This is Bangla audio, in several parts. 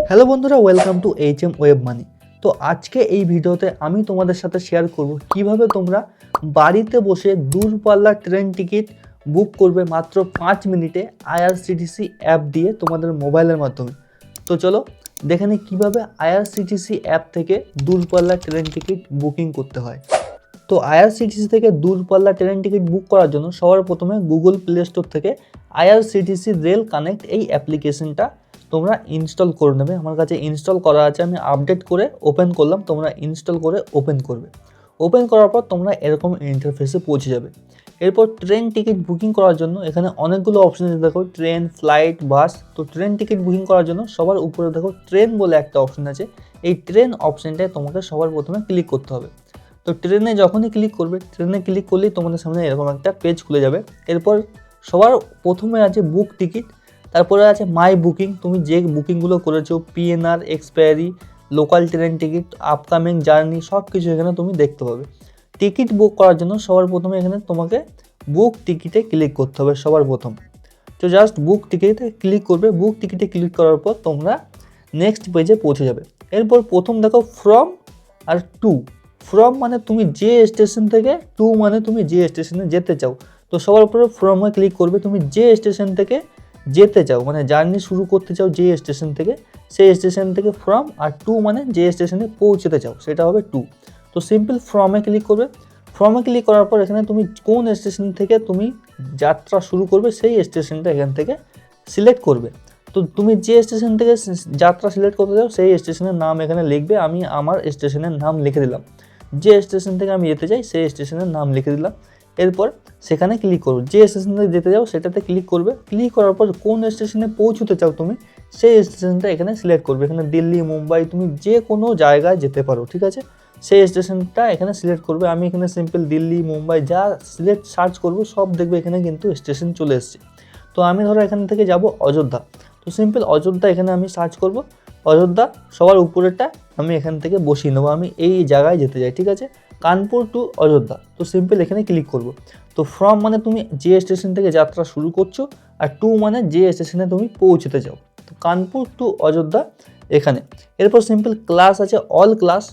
হ্যালো বন্ধুরা, welcome to HM web money. তো আজকে এই ভিডিওতে আমি তোমাদের সাথে শেয়ার করব কিভাবে তোমরা বাড়িতে বসে দূরপাল্লার ট্রেন টিকিট বুক করবে মাত্র 5 মিনিটে IRCTC অ্যাপ দিয়ে তোমাদের মোবাইলের মাধ্যমে। তো চলো দেখে নিই কীভাবে IRCTC অ্যাপ থেকে দূরপাল্লার ট্রেন টিকিট বুকিং করতে হয়। তো IRCTC থেকে দূরপাল্লা ট্রেন টিকিট বুক করার জন্য সবার প্রথমে গুগল প্লে স্টোর থেকে IRCTC রেল কানেক্ট এই অ্যাপ্লিকেশনটা তোমরা ইনস্টল করে নেবে। আমার কাছে ইনস্টল করা আছে, আমি আপডেট করে ওপেন করলাম, তোমরা ইনস্টল করে ওপেন করবে। ওপেন করার পর তোমরা এরকম ইন্টারফেসে পৌঁছে যাবে। এরপর ট্রেন টিকিট বুকিং করার জন্য এখানে অনেকগুলো অপশন আছে, দেখো ট্রেন, ফ্লাইট, বাস। তো ট্রেন টিকিট বুকিং করার জন্য সবার উপরে দেখো ট্রেন বলে একটা অপশন আছে, এই ট্রেন অপশনটায় তোমাকে সবার প্রথমে ক্লিক করতে হবে। তো ট্রেনে যখনই ক্লিক করবে, ট্রেনে ক্লিক করলেই তোমাদের সামনে এরকম একটা পেজ খুলে যাবে। এরপর সবার প্রথমে আছে বুক টিকিট, তারপরে আছে মাই বুকিং, তুমি যে বুকিংগুলো করেছো, PNR, expiry, local train ticket, upcoming journey, সব কিছু এখানে তুমি দেখতে পাবে। টিকিট বুক করার জন্য সবার প্রথমে এখানে তোমাকে বুক টিকিটে ক্লিক করতে হবে সবার প্রথম। তো জাস্ট বুক টিকিটে ক্লিক করবে। বুক টিকিটে ক্লিক করার পর তোমরা নেক্সট পেজে পৌঁছে যাবে। এরপর প্রথম দেখো ফ্রম আর টু। ফ্রম মানে তুমি যে স্টেশন থেকে, টু মানে তুমি যে স্টেশনে যেতে চাও। তো সবার উপরে ফ্রমে ক্লিক করবে, তুমি যে স্টেশন থেকে যেতে চাও, মানে জার্নি শুরু করতে চাও যে স্টেশন থেকে, সেই স্টেশন থেকে ফ্রম। আর টু মানে যে স্টেশনে পৌঁছতে চাও, সেটা হবে টু। তো সিম্পল ফ্রমে ক্লিক করবে। ফ্রমে ক্লিক করার পর এখানে তুমি কোন স্টেশন থেকে তুমি যাত্রা শুরু করবে সেই স্টেশনটা এখান থেকে সিলেক্ট করবে। তো তুমি যে স্টেশন থেকে যাত্রা সিলেক্ট করতে চাও সেই স্টেশনের নাম এখানে লিখবে। আমি আমার স্টেশনের নাম লিখে দিলাম, যে স্টেশন থেকে আমি যেতে চাই সেই স্টেশনের নাম লিখে দিলাম। এরপর সেখানে ক্লিক করবে, যে স্টেশন থেকে যেতে চাও সেটাতে ক্লিক করবে। ক্লিক করার পর কোন স্টেশনে পৌঁছতে চাও তুমি সেই স্টেশনটা এখানে সিলেক্ট করবে। এখানে দিল্লি, মুম্বাই, তুমি যে কোনো জায়গায় যেতে পারো, ঠিক আছে। সেই স্টেশনটা এখানে সিলেক্ট করবে। আমি এখানে সিম্পল দিল্লি, মুম্বাই যা সিলেক্ট সার্চ করবো সব দেখবে এখানে কিন্তু স্টেশন চলে এসছে। তো আমি ধরো এখান থেকে যাব অযোধ্যা। তো সিম্পল অযোধ্যা এখানে আমি সার্চ করব। অযোধ্যা সবার উপরেরটা আমি এখান থেকে বসিয়ে নেবো, আমি এই জায়গায় যেতে চাই, ঠিক আছে। কানপুর টু অযোধ্যা। তো সিম্পল এখানে ক্লিক করব। তো ফ্রম মানে তুমি যে স্টেশন থেকে যাত্রা শুরু করছো, আর টু মানে যে স্টেশনে তুমি পৌঁছতে চাও। তো কানপুর টু অযোধ্যা এখানে। এরপর সিম্পল ক্লাস আছে অল ক্লাস,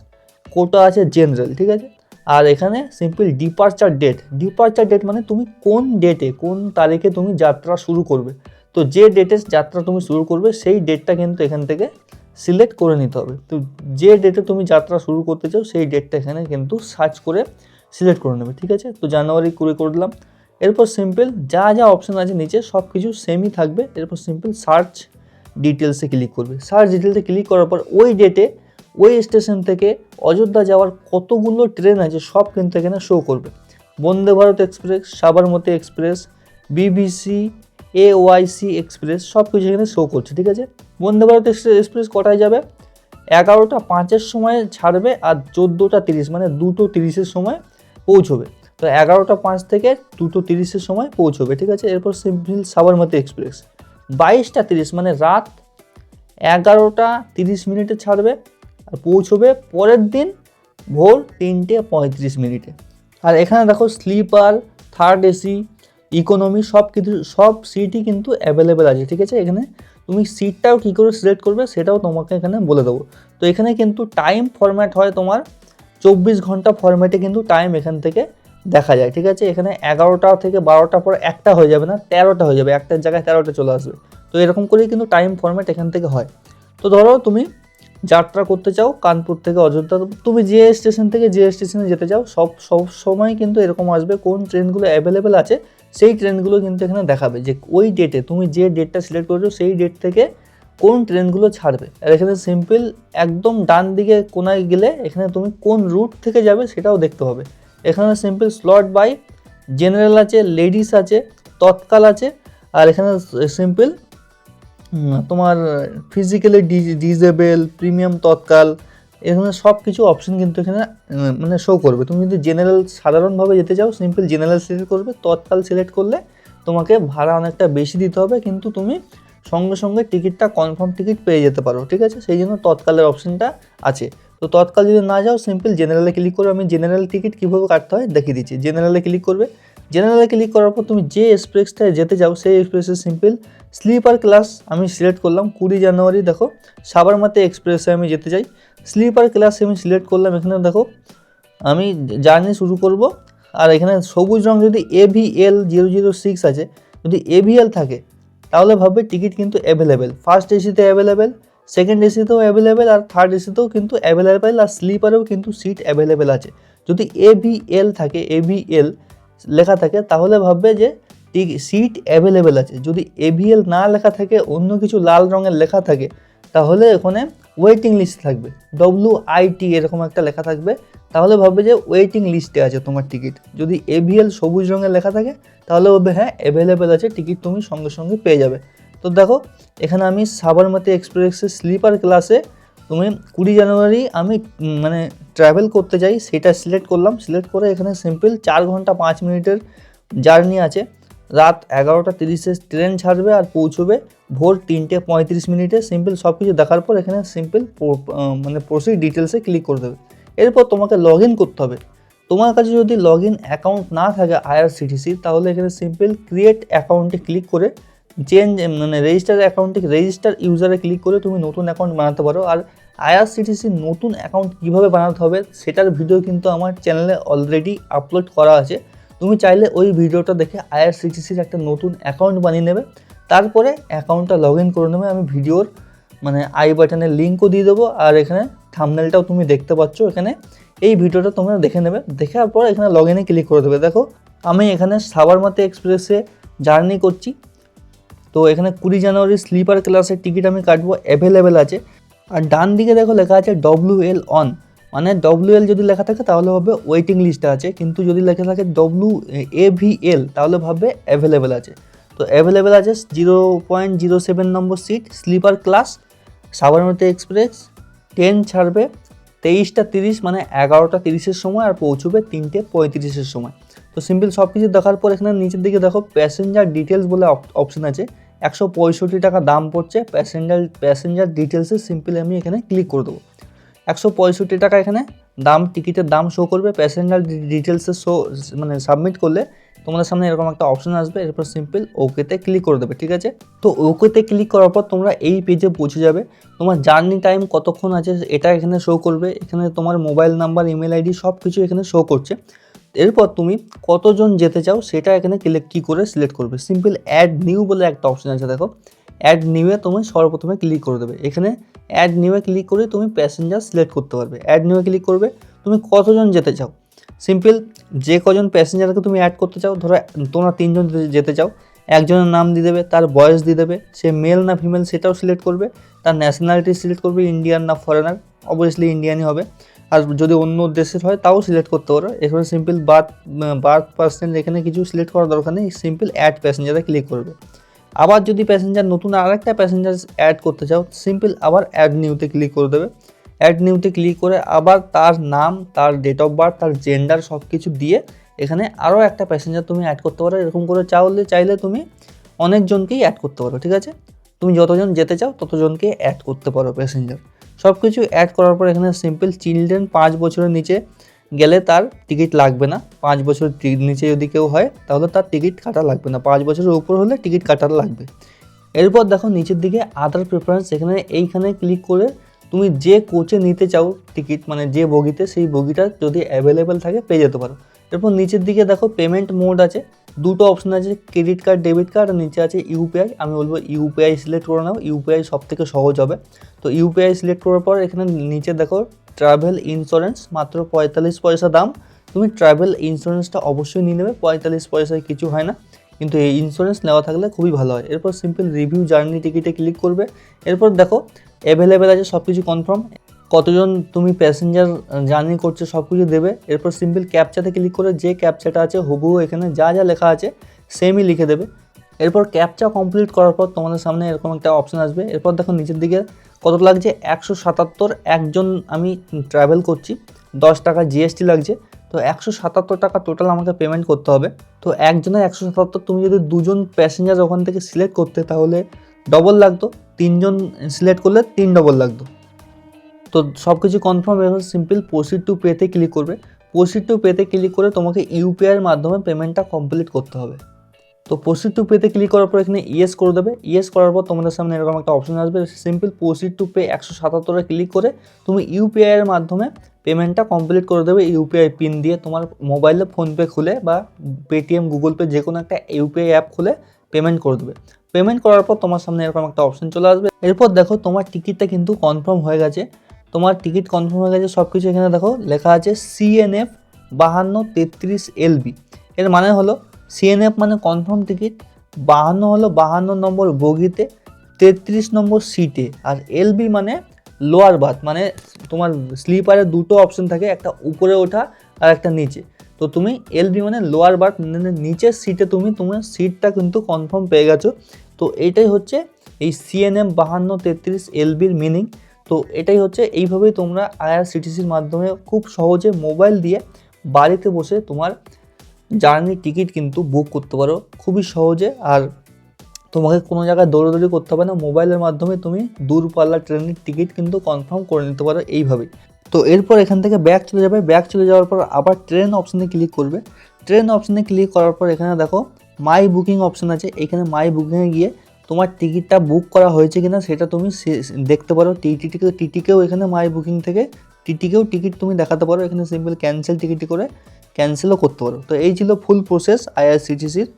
কোটা আছে জেনারেল, ঠিক আছে। আর এখানে simple departure date. Departure date মানে তুমি কোন ডেটে, কোন তারিখে তুমি যাত্রা শুরু করবে। তো যে ডেটে যাত্রা তুমি শুরু করবে সেই ডেটটা কিন্তু এখান থেকে সিলেক্ট করে নিতে হবে। তো যে ডেটে তুমি যাত্রা শুরু করতে চাও সেই ডেটটা এখানে কিন্তু সার্চ করে সিলেক্ট করে নেবে, ঠিক আছে। তো জানুয়ারি করে দিলাম। এরপর সিম্পল যা যা অপশান আছে নিচে সব কিছু সেমই থাকবে। এরপর সিম্পল সার্চ ডিটেলসে ক্লিক করবে। সার্চ ডিটেলসে ক্লিক করার পর ওই ডেটে ওই স্টেশন থেকে অযোধ্যা যাওয়ার কতগুলো ট্রেন আছে সব কিন্তু এখানে শো করবে। Vande Bharat express, Sabarmati express, BBC, AYC express, সব কিছু এখানে শো করছে, ঠিক আছে। বন্দে ভারত এক্সপ্রেস কটায় যাবে? 11টা 5-এর সময় ছাড়বে আর 14টা 30 মানে 2টো 30-এর সময় পৌঁছবে। তো 11টা 5 থেকে 2টো 30-এর সময় পৌঁছবে, ঠিক আছে। এরপর সিম্পল সাবরমতী এক্সপ্রেস 22টা 30 মানে রাত 11টা 30 ছাড়বে আর পৌঁছবে পরের দিন ভোর 3টে 35 মিনিটে। আর এখানে দেখো স্লিপার, থার্ড AC, ইকোনমি সব কিছু, সব সিটই কিন্তু অ্যাভেলেবেল আছে, ঠিক আছে। এখানে তুমি সিটটাও কী করে সিলেক্ট করবে সেটাও তোমাকে এখানে বলে দেবো। তো এখানে কিন্তু টাইম ফরম্যাট হয় তোমার 24 ঘন্টা ফরম্যাটে কিন্তু টাইম এখান থেকে দেখা যায়, ঠিক আছে। এখানে 11টা থেকে 12টার পর একটা হয়ে যাবে না, 13টা হয়ে যাবে, একটার জায়গায় 13টা চলে আসবে। তো এরকম করেই কিন্তু টাইম ফরম্যাট এখান থেকে হয়। তো ধরো তুমি যাত্রা করতে চাও কানপুর থেকে অযোধ্যা, তুমি যে স্টেশন থেকে যে স্টেশনে যেতে চাও সব সময় কিন্তু এরকম আসবে, কোন ট্রেনগুলো অ্যাভেলেবেল আছে সেই ট্রেনগুলো কিন্তু এখানে দেখাবে যে ওই ডেটে তুমি যে ডেটটা সিলেক্ট করেছো সেই ডেট থেকে কোন ট্রেনগুলো ছাড়বে। আর এখানে সিম্পল একদম ডান দিকে কোনায় গেলে এখানে তুমি কোন রুট থেকে যাবে সেটাও দেখতে হবে। এখানে সিম্পল স্লট বাই, জেনারেল আছে, লেডিস আছে, তৎকাল আছে। আর এখানে সিম্পল তোমার ফিজিক্যালি ডিজেবল, প্রিমিয়াম, তৎকাল, এখানে সব কিছু অপশন কিন্তু এখানে মানে শো করবে। তুমি যদি জেনারেল সাধারণভাবে যেতে চাও সিম্পল জেনারেল সিলেক্ট করবে। তৎকাল সিলেক্ট করলে তোমাকে ভাড়া অনেকটা বেশি দিতে হবে, কিন্তু তুমি সঙ্গে সঙ্গে টিকিটটা কনফার্ম টিকিট পেয়ে যেতে পারো, ঠিক আছে। সেই জন্য তৎকালের অপশনটা আছে। তো তৎকাল যদি না যাও সিম্পল জেনারেলে ক্লিক করবে। আমি জেনারেল টিকিট কীভাবে কাটতে হয় দেখিয়ে দিচ্ছি। জেনারেলে ক্লিক করবে। জেনারেলে ক্লিক করার পর তুমি যে এক্সপ্রেসটায় যেতে চাও সেই এক্সপ্রেসে সিম্পল স্লিপার ক্লাস আমি সিলেক্ট করলাম। 20 জানুয়ারি দেখো সাবরমতী এক্সপ্রেসে আমি যেতে চাই, স্লিপার ক্লাস আমি সিলেক্ট করলাম। এখানে দেখো আমি জার্নি শুরু করব, আর এখানে সবুজ রং যদি AVL 006 আছে, যদি AVL থাকে তাহলে ভাববে টিকিট কিন্তু অ্যাভেলেবেল। ফার্স্ট এসিতে অ্যাভেলেবেল, সেকেন্ড এসিতেও অ্যাভেলেবেল, আর থার্ড এসিতেও কিন্তু অ্যাভেলেবেল, আর স্লিপারেও কিন্তু সিট অ্যাভেলেবেল আছে। যদি AVL থাকে, AVL লেখা থাকে তাহলে ভাববে যে সিট অ্যাভেলেবেল আছে। যদি AVL না লেখা থাকে, অন্য কিছু লাল রঙের লেখা থাকে, তাহলে ওখানে ওয়েটিং লিস্ট থাকবে, WIT এরকম একটা লেখা থাকবে, তাহলে ভাববে যে ওয়েটিং লিস্টে আছে তোমার টিকিট। যদি AVL সবুজ রঙের লেখা থাকে তাহলে ভাববে হ্যাঁ অ্যাভেলেবেল আছে, টিকিট তুমি সঙ্গে সঙ্গে পেয়ে যাবে। তো দেখো এখানে আমি সাবরমতী এক্সপ্রেসের স্লিপার ক্লাসে তুমি 20 জানুয়ারি আমি মানে ট্রাভেল করতে চাই সেটা সিলেক্ট করলাম। সিলেক্ট করে এখানে সিম্পল 4 ঘন্টা 5 মিনিটের জার্নি আছে। রাত 11টা 30-এ ট্রেন ছাড়বে আর পৌঁছবে ভোর 3টে 35 মিনিটে। সিম্পল সব কিছু দেখার পর এখানে সিম্পল মানে প্রসিড ডিটেলসে ক্লিক করে দেবে। এরপর তোমাকে লগ ইন করতে হবে। তোমার কাছে যদি লগ ইন অ্যাকাউন্ট না থাকে IRCTC, তাহলে এখানে সিম্পল ক্রিয়েট অ্যাকাউন্টে ক্লিক করে চেঞ্জ মানে রেজিস্টার অ্যাকাউন্টে রেজিস্টার ইউজারে ক্লিক করে তুমি নতুন অ্যাকাউন্ট বানাতে পারো। আর IRCTC নতুন অ্যাকাউন্ট কীভাবে বানাতে হবে সেটার ভিডিও কিন্তু আমার চ্যানেলে অলরেডি আপলোড করা আছে। তুমি চাইলে ওই ভিডিওটা দেখে IRCTCর একটা নতুন অ্যাকাউন্ট বানিয়ে নেবে, তারপরে অ্যাকাউন্টটা লগ ইন করে নেবে। আমি ভিডিওর মানে আই বাটনের লিঙ্কও দিয়ে দেবো, আর এখানে থাম্বনেলটাও তুমি দেখতে পাচ্ছ। এখানে এই ভিডিওটা তোমরা দেখে নেবে, দেখার পর এখানে লগ ইনে ক্লিক করে দেবে। দেখো আমি এখানে সাবরমতী এক্সপ্রেসে জার্নি করছি। তো এখানে 20 জানুয়ারি স্লিপার ক্লাসের টিকিট আমি কাটবো, অ্যাভেলেবেল আছে। আর ডান দিকে দেখো লেখা আছে WL অন, মানে WL যদি লেখা থাকে তাহলে ভাববে ওয়েটিং লিস্টে আছে, কিন্তু যদি লেখা থাকে AVL তাহলে ভাববে অ্যাভেলেবেল আছে। তো অ্যাভেলেবেল আছে 0.07 number seat, sleeper class, Sabarmati express. Train ছাড়বে 23টা 30 মানে 11টা 30-এর সময়, আর পৌঁছবে 3টে 35-এর সময়। তো সিম্পল সব কিছু দেখার পর এখানে নিচের দিকে দেখো প্যাসেঞ্জার ডিটেলস বলে অপশন আছে, 165 টাকা দাম পড়ছে প্যাসেঞ্জার ডিটেলসে। সিম্পল আমি এখানে ক্লিক করে দেবো। 165 টাকা এখানে দাম, টিকিটের দাম শো করবে। প্যাসেঞ্জার ডিটেলসে মানে সাবমিট করলে তোমাদের সামনে এরকম একটা অপশন আসবে, এরপর সিম্পল ওকেতে ক্লিক করে দেবে, ঠিক আছে। তো ওকেতে ক্লিক করার পর তোমরা এই পেজে পৌঁছে যাবে। তোমার জার্নি টাইম কতক্ষণ আছে এটা এখানে শো করবে, এখানে তোমার মোবাইল নাম্বার, ইমেল আইডি সব কিছু এখানে শো করছে। এরপর তুমি কতজন যেতে চাও সেটা এখানে কী করে সিলেক্ট করবে, সিম্পল অ্যাড নিউ বলে একটা অপশন আছে, দেখো অ্যাড নিউয়ে তুমি সর্বপ্রথমে ক্লিক করে দেবে। এখানে অ্যাড নিউয়ে ক্লিক করে তুমি প্যাসেঞ্জার সিলেক্ট করতে পারবে। অ্যাড নিউয়ে ক্লিক করবে, তুমি কতজন যেতে চাও, সিম্পল যে কজন প্যাসেঞ্জারকে তুমি অ্যাড করতে চাও, ধরো তোমরা 3 জন যেতে চাও, একজনের নাম দিয়ে দেবে, তার বয়স দিয়ে দেবে, সে মেল না ফিমেল সেটাও সিলেক্ট করবে, তার ন্যাশনালিটি সিলেক্ট করবে, ইন্ডিয়ান না ফরেনার, অবভিয়াসলি ইন্ডিয়ানই হবে। আর যদি অন্য দেশের হয় তাও সিলেক্ট করতে পারো। এখানে সিম্পল বার্থ পার্সেন্ট এখানে কিছু সিলেক্ট করার দরকার নেই, সিম্পল অ্যাড প্যাসেঞ্জারে ক্লিক করবে। আবার যদি প্যাসেঞ্জার নতুন আরেকটা প্যাসেঞ্জার অ্যাড করতে চাও, সিম্পল আবার অ্যাড নিউতে ক্লিক করে দেবে। অ্যাড নিউতে ক্লিক করে আবার তার নাম, তার ডেট অফ বার্থ, তার জেন্ডার সব কিছু দিয়ে এখানে আরও একটা প্যাসেঞ্জার তুমি অ্যাড করতে পারো। এরকম করে চাইলে তুমি অনেকজনকেই অ্যাড করতে পারো, ঠিক আছে। তুমি যতজন যেতে চাও ততজনকে অ্যাড করতে পারো প্যাসেঞ্জার। সব কিছু অ্যাড করার পর এখানে সিম্পল চিলড্রেন 5 বছরের নিচে গেলে তার টিকিট লাগবে না। 5 বছরের নিচে যদি কেউ হয় তাহলে তার টিকিট কাটা লাগবে না, 5 বছরের উপর হলে টিকিট কাটার লাগবে। এরপর দেখো নিচের দিকে আদার প্রেফারেন্স, এইখানে ক্লিক করে তুমি যে কোচে নিতে চাও টিকিট, মানে যে বগিতে, সেই বগিটা যদি অ্যাভেলেবেল থাকে পেয়ে যেতে পারো। এরপর নিচের দিকে দেখো পেমেন্ট মোড আছে, দুটো অপশন আছে, ক্রেডিট কার্ড, ডেবিট কার্ড, আর নিচে আছে UPI। আমি বলবো UPI সিলেক্ট করে নাও, UPI সব থেকে সহজ হবে। তো UPI সিলেক্ট করার পর এখানে নিচে দেখো ট্রাভেল ইন্স্যুরেন্স, মাত্র 45 পয়সা দাম। তুমি ট্রাভেল ইন্স্যুরেন্সটা অবশ্যই নিয়ে নেবে, 45 পয়সায় কিছু হয় না, কিন্তু এই ইন্স্যুরেন্স নেওয়া থাকলে খুবই ভালো হয়। এরপর সিম্পল রিভিউ জার্নি টিকিটে ক্লিক করবে। এরপর দেখো অ্যাভেলেবেল আছে, সব কিছু কনফার্ম, কতজন তুমি প্যাসেঞ্জার জার্নি করছো সব কিছু দেবে। এরপর সিম্পল ক্যাপচাতে ক্লিক করে যে ক্যাপচাটা আছে হুবহু এখানে যা যা লেখা আছে সেমই লিখে দেবে। এরপর ক্যাপচা কমপ্লিট করার পর তোমাদের সামনে এরকম একটা অপশন আসবে। এরপর দেখো নিচের দিকে কত লাগছে, 177। একজন আমি ট্রাভেল করছি, 10 টাকা GST লাগছে। তো 177 টাকা টোটাল আমাকে পেমেন্ট করতে হবে। তো একজনের 177, তুমি যদি 2জন প্যাসেঞ্জার ওখান থেকে সিলেক্ট করতে তাহলে ডবল লাগতো, 3জন সিলেক্ট করলে 3 ডবল লাগতো। তো সব কিছু কনফার্ম, এবার সিম্পল প্রসিড টু পেতে ক্লিক করবে। প্রসিড টু পেতে ক্লিক করে তোমাকে ইউপিআইয়ের মাধ্যমে পেমেন্টটা কমপ্লিট করতে হবে। তো প্রসিড টু পেতে ক্লিক করার পর এখানে ইয়েস করে দেবে। ইয়েস করার পর তোমাদের সামনে এরকম একটা অপশন আসবে, simple proceed to pay 177 click করে তুমি ইউপিআইয়ের মাধ্যমে পেমেন্টটা কমপ্লিট করে দেবে। ইউপিআই পিন দিয়ে তোমার মোবাইলে ফোনপে খুলে বা পেটিএম, গুগল পে যে কোনো একটা ইউপিআই অ্যাপ খুলে পেমেন্ট করে দেবে। পেমেন্ট করার পর তোমার সামনে এরকম একটা অপশন চলে আসবে। এরপর দেখো তোমার টিকিটটা কিন্তু কনফার্ম হয়ে গেছে। তোমার টিকিট কনফার্ম হয়ে গেছে সব কিছু। এখানে দেখো লেখা আছে CNF 5233LB। এর মানে হলো CNF মানে কনফার্ম টিকিট, 52 হলো 52 নম্বর বগিতে, 33 নম্বর সিটে, আর LB মানে লোয়ার বার্থ, মানে তোমার স্লিপারে দুটো অপশন থাকে, একটা উপরে ওঠা আর একটা নিচে। তো তুমি LB মানে লোয়ার বার্থ, মানে নিচের সিটে তুমি তোমার সিটটা কিন্তু কনফার্ম পেয়ে গেছো। তো এইটাই হচ্ছে এই CNF 5233LBর মিনিং। তো এটাই হচ্ছে, এইভাবেই তোমরা IRCTCর মাধ্যমে খুব সহজে মোবাইল দিয়ে বাড়িতে বসে তোমার জার্নির টিকিট কিন্তু বুক করতে পারো খুবই সহজে। আর তোমাকে কোনো জায়গায় দৌড়াদৌড়ি করতে হবে না, মোবাইলের মাধ্যমে তুমি দূরপাল্লা ট্রেনের টিকিট কিন্তু কনফার্ম করে নিতে পারো এইভাবেই। তো এরপর এখান থেকে ব্যাক চলে যাবে। ব্যাক চলে যাওয়ার পর আবার ট্রেন অপশানে ক্লিক করবে। ট্রেন অপশানে ক্লিক করার পর এখানে দেখো মাই বুকিং অপশান আছে। এখানে মাই বুকিংয়ে গিয়ে তোমার টিকিটটা বুক করা হয়েছে কিনা সেটা তুমি দেখতে পারো। টিটিকেও এখানে মাই বুকিং থেকে টিটিকেও টিকিট তুমি দেখাতে পারো। এখানে সিম্পল ক্যান্সেল টিকিট করে ক্যান্সেলও করতে পারো। তো এই ছিল ফুল প্রসেস IRCTCর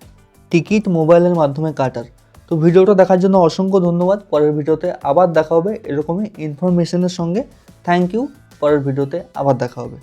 টিকিট মোবাইলের মাধ্যমে কাটার। তো ভিডিওটা দেখার জন্য অসংখ্য ধন্যবাদ। পরের ভিডিওতে আবার দেখা হবে এরকমই ইনফরমেশনের সঙ্গে। Thank you. পরের ভিডিওতে আবার দেখা হবে।